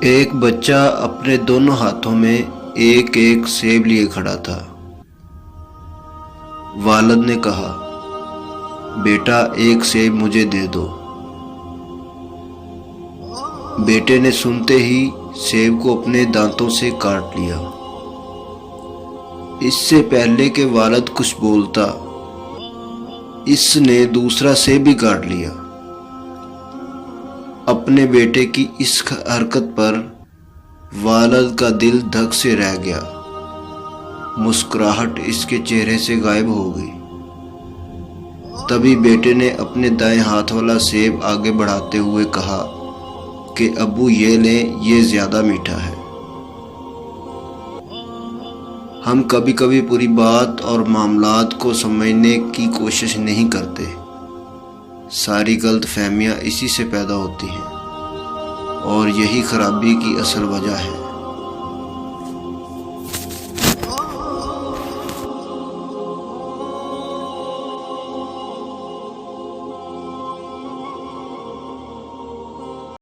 ایک بچہ اپنے دونوں ہاتھوں میں ایک ایک سیب لیے کھڑا تھا۔ والد نے کہا، بیٹا ایک سیب مجھے دے دو۔ بیٹے نے سنتے ہی سیب کو اپنے دانتوں سے کاٹ لیا۔ اس سے پہلے کہ والد کچھ بولتا، اس نے دوسرا سیب بھی کاٹ لیا۔ اپنے بیٹے کی اس حرکت پر والد کا دل دھک سے رہ گیا۔ مسکراہٹ اس کے چہرے سے غائب ہو گئی۔ تبھی بیٹے نے اپنے دائیں ہاتھ والا سیب آگے بڑھاتے ہوئے کہا کہ ابو یہ لیں، یہ زیادہ میٹھا ہے۔ ہم کبھی کبھی پوری بات اور معاملات کو سمجھنے کی کوشش نہیں کرتے۔ ساری غلط فہمیاں اسی سے پیدا ہوتی ہیں، اور یہی خرابی کی اصل وجہ ہے۔